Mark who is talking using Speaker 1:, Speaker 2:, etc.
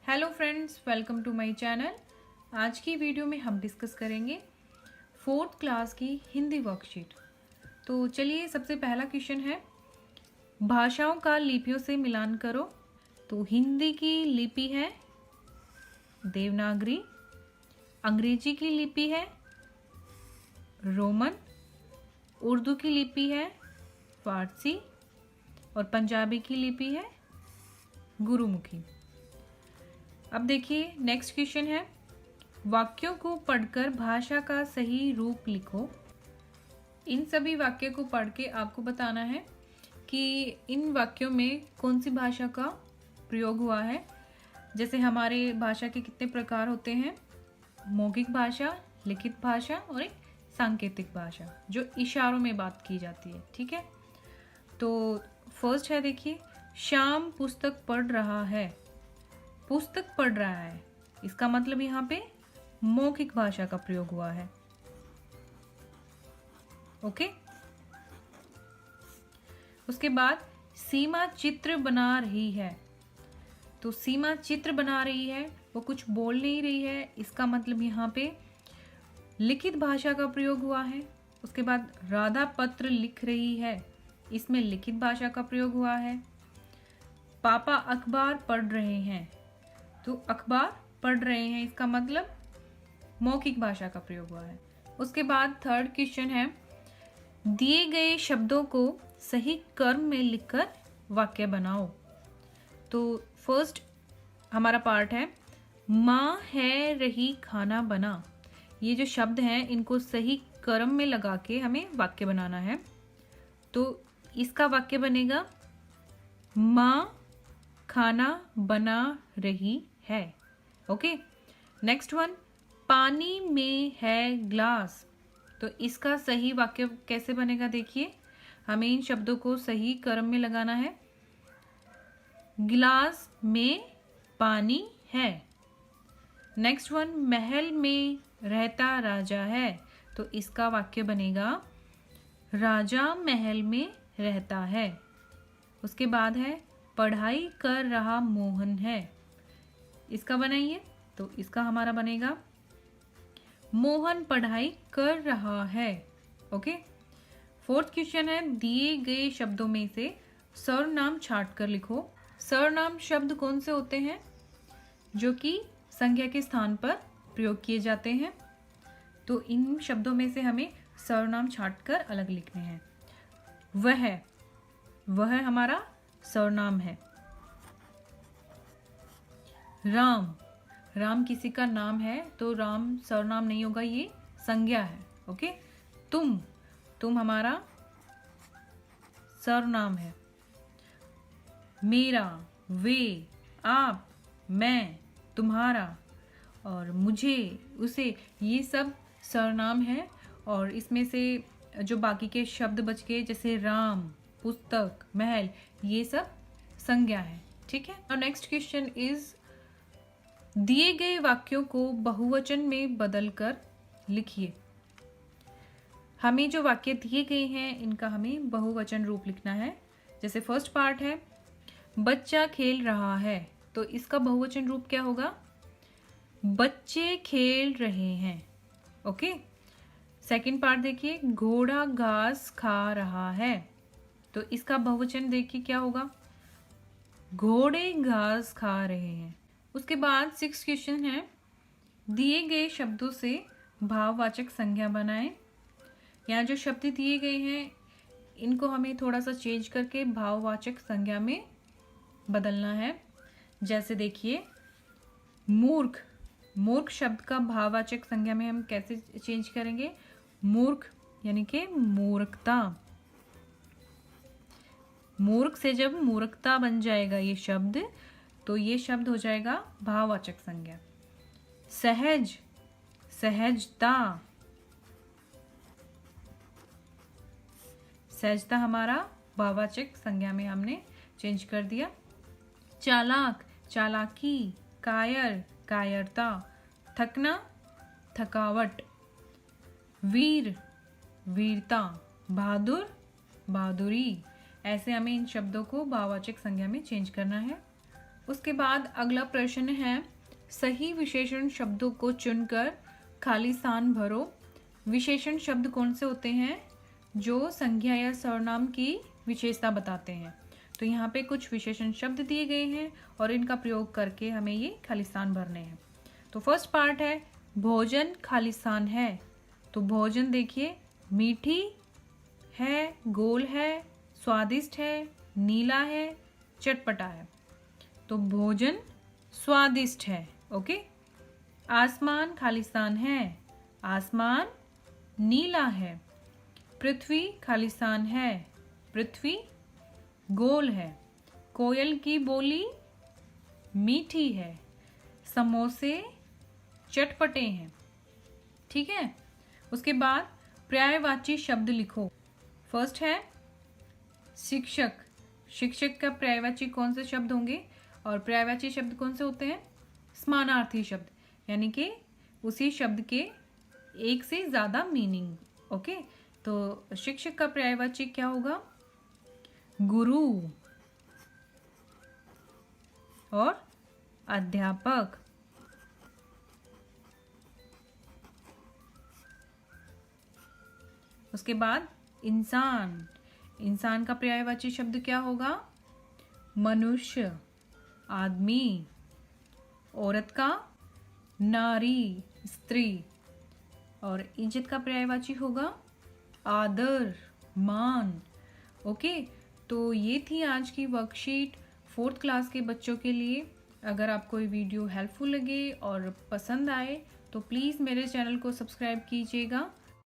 Speaker 1: Hello friends, welcome to my channel. आज की video में हम डिस्कस करेंगे फोर्थ क्लास की हिंदी वर्कशीट। तो चलिए, सबसे पहला क्वेश्चन है, भाषाओं का लिपियों से मिलान करो। तो हिंदी की लिपि है देवनागरी, अंग्रेजी की लिपि है रोमन, उर्दू की लिपि है फारसी और पंजाबी की लिपि है गुरुमुखी। अब देखिए, नेक्स्ट क्वेश्चन है, वाक्यों को पढ़कर भाषा का सही रूप लिखो। इन सभी वाक्यों को पढ़ के आपको बताना है कि इन वाक्यों में कौन सी भाषा का प्रयोग हुआ है। जैसे हमारे भाषा के कितने प्रकार होते हैं, मौखिक भाषा, लिखित भाषा और एक सांकेतिक भाषा जो इशारों में बात की जाती है। ठीक है, तो फर्स्ट है, देखिए, श्याम पुस्तक पढ़ रहा है। पुस्तक पढ़ रहा है, इसका मतलब यहाँ पे मौखिक भाषा का प्रयोग हुआ है। ओके, उसके बाद सीमा चित्र बना रही है। तो सीमा चित्र बना रही है, वो कुछ बोल नहीं रही है, इसका मतलब यहाँ पे लिखित भाषा का प्रयोग हुआ है। उसके बाद राधा पत्र लिख रही है, इसमें लिखित भाषा का प्रयोग हुआ है। पापा अखबार पढ़ रहे हैं, तो अखबार पढ़ रहे हैं, इसका मतलब मौखिक भाषा का प्रयोग हुआ है। उसके बाद थर्ड क्वेश्चन है, दिए गए शब्दों को सही क्रम में लिखकर वाक्य बनाओ। तो फर्स्ट हमारा पार्ट है, माँ है रही खाना बना। ये जो शब्द हैं इनको सही क्रम में लगा के हमें वाक्य बनाना है। तो इसका वाक्य बनेगा, माँ खाना बना रही है। ओके, नेक्स्ट वन, पानी में है ग्लास। तो इसका सही वाक्य कैसे बनेगा, देखिए, हमें इन शब्दों को सही क्रम में लगाना है। गिलास में पानी है। नेक्स्ट वन, महल में रहता राजा है। तो इसका वाक्य बनेगा, राजा महल में रहता है। उसके बाद है, पढ़ाई कर रहा मोहन है। इसका बनाइए, तो इसका हमारा बनेगा, मोहन पढ़ाई कर रहा है। ओके, फोर्थ क्वेश्चन है, दिए गए शब्दों में से सर्वनाम छांट कर लिखो। सर्वनाम शब्द कौन से होते हैं, जो कि संज्ञा के स्थान पर प्रयोग किए जाते हैं। तो इन शब्दों में से हमें सर्वनाम छांट कर अलग लिखने हैं। वह हमारा सर्वनाम है। राम किसी का नाम है, तो राम सर्वनाम नहीं होगा, ये संज्ञा है। ओके, तुम हमारा सर्वनाम है। मेरा, वे, आप, मैं, तुम्हारा और मुझे, उसे, ये सब सर्वनाम है। और इसमें से जो बाकी के शब्द बच गए, जैसे राम, पुस्तक, महल, ये सब संज्ञा है। ठीक है, और नेक्स्ट क्वेश्चन इज, दिए गए वाक्यों को बहुवचन में बदलकर लिखिए। हमें जो वाक्य दिए गए हैं इनका हमें बहुवचन रूप लिखना है। जैसे फर्स्ट पार्ट है, बच्चा खेल रहा है। तो इसका बहुवचन रूप क्या होगा, बच्चे खेल रहे हैं। ओके, सेकंड पार्ट देखिए, घोड़ा घास खा रहा है। तो इसका बहुवचन देखिए क्या होगा, घोड़े घास खा रहे हैं। उसके बाद सिक्स क्वेश्चन है, दिए गए शब्दों से भाववाचक संज्ञा बनाएं। यहाँ जो शब्द दिए गए हैं इनको हमें थोड़ा सा चेंज करके भाववाचक संज्ञा में बदलना है। जैसे देखिए, मूर्ख शब्द का भाववाचक संज्ञा में हम कैसे चेंज करेंगे, मूर्ख यानी कि मूर्खता। मूर्ख से जब मूर्खता बन जाएगा ये शब्द, तो ये शब्द हो जाएगा भाववाचक संज्ञा। सहज, सहजता, सहजता हमारा भाववाचक संज्ञा में हमने चेंज कर दिया। चालाक, चालाकी, कायर, कायरता, थकना, थकावट, वीर, वीरता, बहादुर, बहादुरी। ऐसे हमें इन शब्दों को भाववाचक संज्ञा में चेंज करना है। उसके बाद अगला प्रश्न है, सही विशेषण शब्दों को चुनकर खाली स्थान भरो। विशेषण शब्द कौन से होते हैं? जो संज्ञा या सर्वनाम की विशेषता बताते हैं। तो यहाँ पे कुछ विशेषण शब्द दिए गए हैं और इनका प्रयोग करके हमें ये खाली स्थान भरने हैं। तो फर्स्ट पार्ट है भोजन खाली स्थान है। तो भोजन देखिए, मीठी है, गोल है, स्वादिष्ट है, नीला है, चटपटा है। तो भोजन स्वादिष्ट है। ओके। आसमान खाली स्थान है, आसमान नीला है। पृथ्वी खाली स्थान है, पृथ्वी गोल है। कोयल की बोली मीठी है, समोसे चटपटे हैं। ठीक है। उसके बाद पर्यायवाची शब्द लिखो। फर्स्ट है शिक्षक। शिक्षक का पर्यायवाची कौन से शब्द होंगे? और पर्यायवाची शब्द कौन से होते हैं? समानार्थी शब्द, यानी कि उसी शब्द के एक से ज्यादा मीनिंग। ओके। तो शिक्षक का पर्यायवाची क्या होगा? गुरु और अध्यापक। उसके बाद इंसान। इंसान का पर्यायवाची शब्द क्या होगा? मनुष्य, आदमी। औरत का नारी, स्त्री। और इज्जत का पर्यायवाची होगा आदर, मान। ओके। तो ये थी आज की वर्कशीट 4th क्लास के बच्चों के लिए। अगर आपको ये वीडियो हेल्पफुल लगे और पसंद आए तो प्लीज़ मेरे चैनल को सब्सक्राइब कीजिएगा।